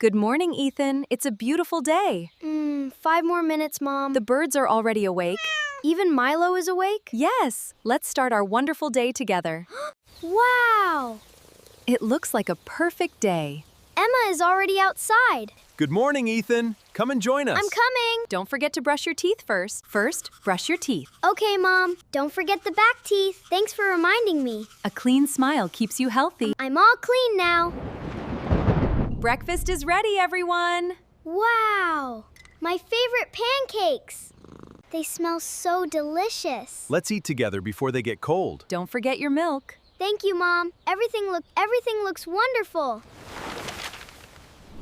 Good morning, Ethan. It's a beautiful day. 5 more minutes, Mom. The birds are already awake. Even Milo is awake? Yes, let's start our wonderful day together. Wow! It looks like a perfect day. Emma is already outside. Good morning, Ethan. Come and join us. I'm coming. Don't forget to brush your teeth first. First, brush your teeth. Okay, Mom. Don't forget the back teeth. Thanks for reminding me. A clean smile keeps you healthy. I'm all clean now. Breakfast is ready, everyone. Wow! My favorite pancakes. They smell so delicious. Let's eat together before they get cold. Don't forget your milk. Thank you, Mom. Everything looks wonderful.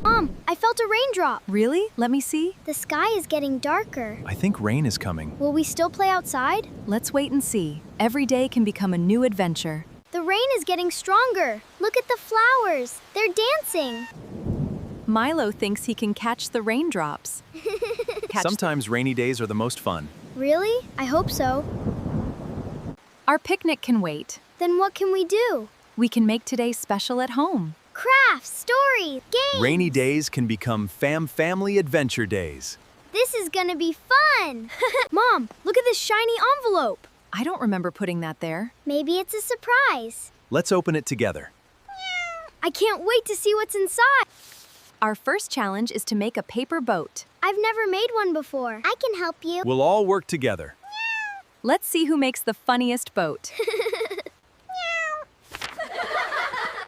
Mom, I felt a raindrop. Really? Let me see. The sky is getting darker. I think rain is coming. Will we still play outside? Let's wait and see. Every day can become a new adventure. The rain is getting stronger. Look at the flowers. They're dancing. Milo thinks he can catch the raindrops. Sometimes rainy days are the most fun. Really? I hope so. Our picnic can wait. Then what can we do? We can make today special at home. Crafts, stories, games. Rainy days can become family adventure days. This is gonna be fun. Mom, look at this shiny envelope. I don't remember putting that there. Maybe it's a surprise. Let's open it together. I can't wait to see what's inside. Our first challenge is to make a paper boat. I've never made one before. I can help you. We'll all work together. Let's see who makes the funniest boat.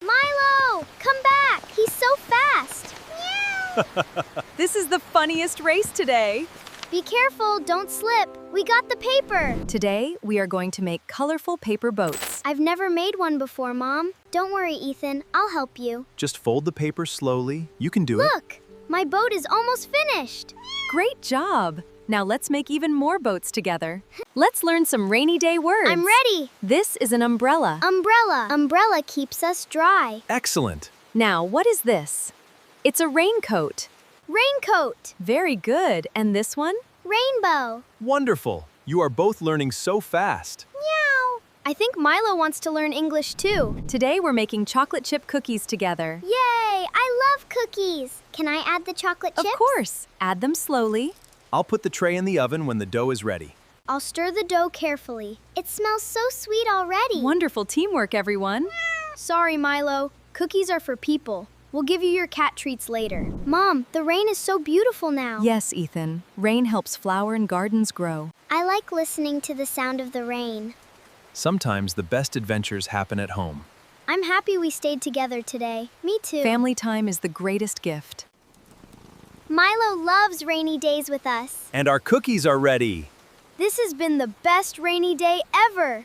Milo, come back. He's so fast. This is the funniest race today. Be careful, don't slip. We got the paper. Today, we are going to make colorful paper boats. I've never made one before, Mom. Don't worry, Ethan. I'll help you. Just fold the paper slowly. You can do it. Look, my boat is almost finished. Great job! Now let's make even more boats together. Let's learn some rainy day words. I'm ready. This is an umbrella. Umbrella. Umbrella keeps us dry. Excellent. Now, what is this? It's a raincoat. Raincoat. Very good. And this one? Rainbow. Wonderful. You are both learning so fast. Meow. I think Milo wants to learn English too. Today we're making chocolate chip cookies together. Yay! I love cookies. Can I add the chocolate chips? Of course. Add them slowly. I'll put the tray in the oven when the dough is ready. I'll stir the dough carefully. It smells so sweet already. Wonderful teamwork, everyone. Sorry, Milo. Cookies are for people. We'll give you your cat treats later. Mom, the rain is so beautiful now. Yes, Ethan. Rain helps flower and gardens grow. I like listening to the sound of the rain. Sometimes the best adventures happen at home. I'm happy we stayed together today. Me too. Family time is the greatest gift. Milo loves rainy days with us. And our cookies are ready. This has been the best rainy day ever.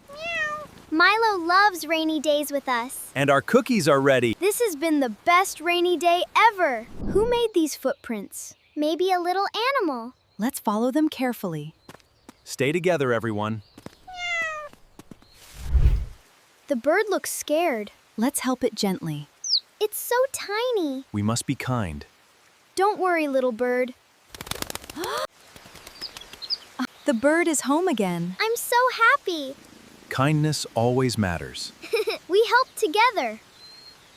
Meow. Milo loves rainy days with us. And our cookies are ready. This has been the best rainy day ever. Who made these footprints? Maybe a little animal. Let's follow them carefully. Stay together, everyone. The bird looks scared. Let's help it gently. It's so tiny. We must be kind. Don't worry, little bird. The bird is home again. I'm so happy. Kindness always matters. We helped together.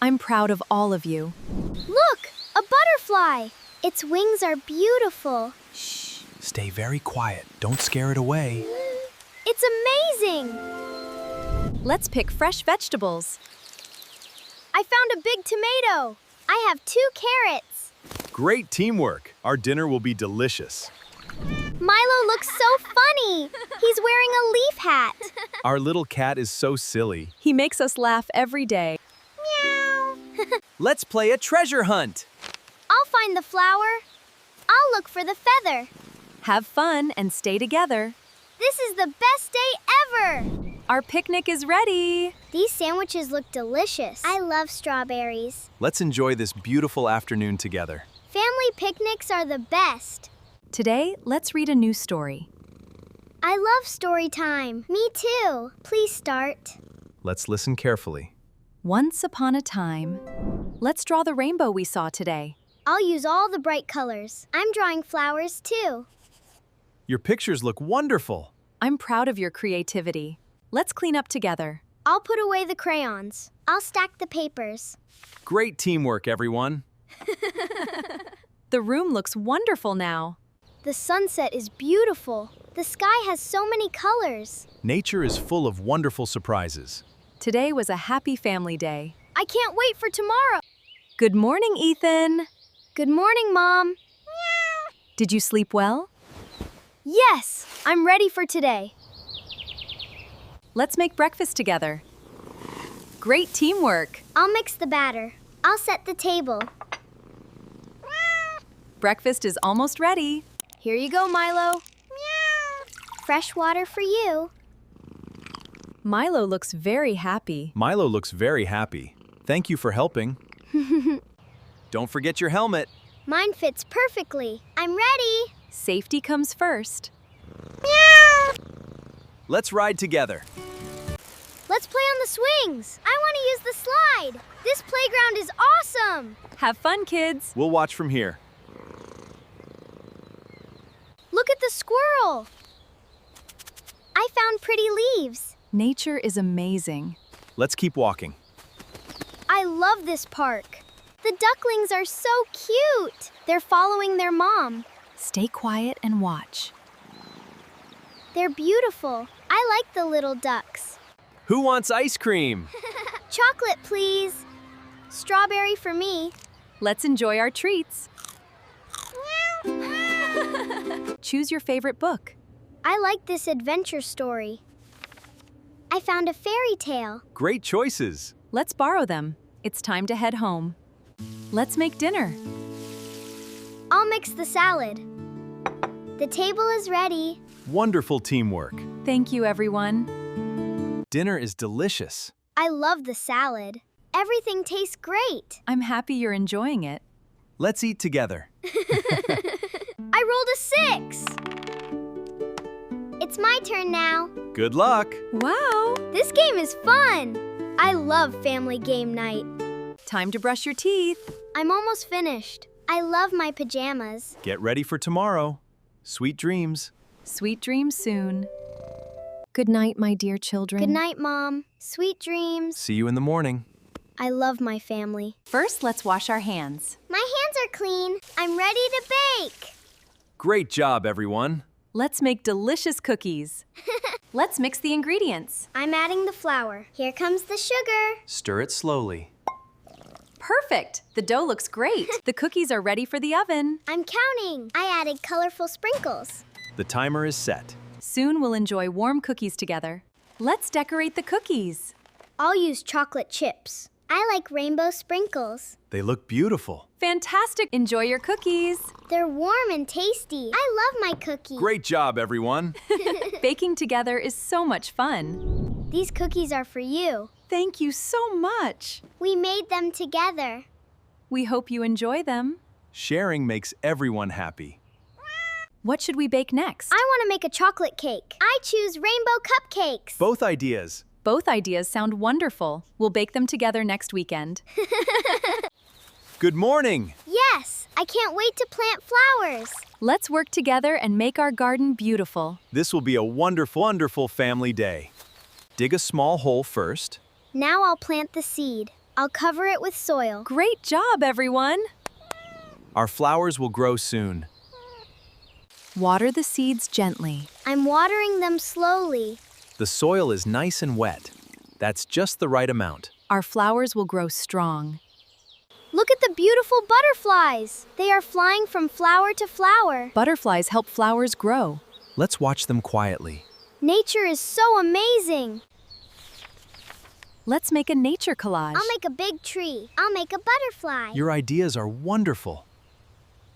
I'm proud of all of you. Look, a butterfly. Its wings are beautiful. Shh. Stay very quiet. Don't scare it away. It's amazing. Let's pick fresh vegetables. I found a big tomato. I have 2 carrots. Great teamwork. Our dinner will be delicious. Milo looks so funny. He's wearing a leaf hat. Our little cat is so silly. He makes us laugh every day. Meow. Let's play a treasure hunt. I'll find the flower. I'll look for the feather. Have fun and stay together. This is the best day ever. Our picnic is ready. These sandwiches look delicious. I love strawberries. Let's enjoy this beautiful afternoon together. Family picnics are the best. Today, let's read a new story. I love story time. Me too. Please start. Let's listen carefully. Once upon a time. Let's draw the rainbow we saw today. I'll use all the bright colors. I'm drawing flowers too. Your pictures look wonderful. I'm proud of your creativity. Let's clean up together. I'll put away the crayons. I'll stack the papers. Great teamwork, everyone. The room looks wonderful now. The sunset is beautiful. The sky has so many colors. Nature is full of wonderful surprises. Today was a happy family day. I can't wait for tomorrow. Good morning, Ethan. Good morning, Mom. Did you sleep well? Yes, I'm ready for today. Let's make breakfast together. Great teamwork. I'll mix the batter. I'll set the table. Breakfast is almost ready. Here you go, Milo. Fresh water for you. Milo looks very happy. Milo looks very happy. Thank you for helping. Don't forget your helmet. Mine fits perfectly. I'm ready. Safety comes first. Let's ride together. Let's play on the swings. I want to use the slide. This playground is awesome. Have fun, kids. We'll watch from here. Look at the squirrel. I found pretty leaves. Nature is amazing. Let's keep walking. I love this park. The ducklings are so cute. They're following their mom. Stay quiet and watch. They're beautiful. I like the little ducks. Who wants ice cream? Chocolate, please. Strawberry for me. Let's enjoy our treats. Choose your favorite book. I like this adventure story. I found a fairy tale. Great choices. Let's borrow them. It's time to head home. Let's make dinner. I'll mix the salad. The table is ready. Wonderful teamwork. Thank you, everyone. Dinner is delicious. I love the salad. Everything tastes great. I'm happy you're enjoying it. Let's eat together. I rolled a 6. It's my turn now. Good luck. Wow! This game is fun. I love family game night. Time to brush your teeth. I'm almost finished. I love my pajamas. Get ready for tomorrow. Sweet dreams. Sweet dreams soon. Good night, my dear children. Good night, Mom. Sweet dreams. See you in the morning. I love my family. First, let's wash our hands. My hands are clean. I'm ready to bake. Great job, everyone. Let's make delicious cookies. Let's mix the ingredients. I'm adding the flour. Here comes the sugar. Stir it slowly. Perfect! The dough looks great. The cookies are ready for the oven. I'm counting. I added colorful sprinkles. The timer is set. Soon we'll enjoy warm cookies together. Let's decorate the cookies. I'll use chocolate chips. I like rainbow sprinkles. They look beautiful. Fantastic! Enjoy your cookies. They're warm and tasty. I love my cookie. Great job, everyone. Baking together is so much fun. These cookies are for you. Thank you so much. We made them together. We hope you enjoy them. Sharing makes everyone happy. What should we bake next? I want to make a chocolate cake. I choose rainbow cupcakes. Both ideas. Both ideas sound wonderful. We'll bake them together next weekend. Good morning. Yes, I can't wait to plant flowers. Let's work together and make our garden beautiful. This will be a wonderful, wonderful family day. Dig a small hole first. Now I'll plant the seed. I'll cover it with soil. Great job, everyone! Our flowers will grow soon. Water the seeds gently. I'm watering them slowly. The soil is nice and wet. That's just the right amount. Our flowers will grow strong. Look at the beautiful butterflies. They are flying from flower to flower. Butterflies help flowers grow. Let's watch them quietly. Nature is so amazing. Let's make a nature collage. I'll make a big tree. I'll make a butterfly. Your ideas are wonderful.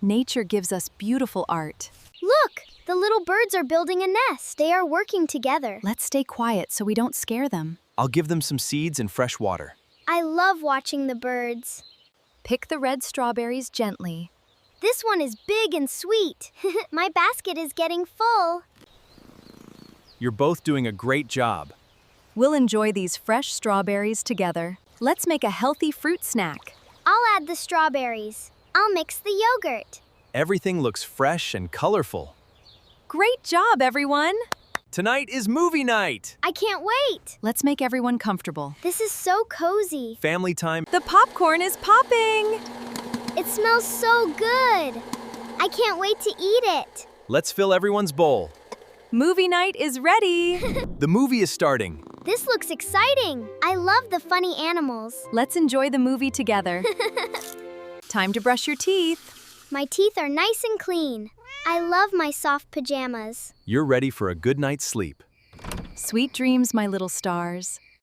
Nature gives us beautiful art. Look, the little birds are building a nest. They are working together. Let's stay quiet so we don't scare them. I'll give them some seeds and fresh water. I love watching the birds. Pick the red strawberries gently. This one is big and sweet. My basket is getting full. You're both doing a great job. We'll enjoy these fresh strawberries together. Let's make a healthy fruit snack. I'll add the strawberries. I'll mix the yogurt. Everything looks fresh and colorful. Great job, everyone! Tonight is movie night. I can't wait. Let's make everyone comfortable. This is so cozy. Family time. The popcorn is popping! It smells so good. I can't wait to eat it. Let's fill everyone's bowl. Movie night is ready. The movie is starting. This looks exciting. I love the funny animals. Let's enjoy the movie together. Time to brush your teeth. My teeth are nice and clean. I love my soft pajamas. You're ready for a good night's sleep. Sweet dreams, my little stars.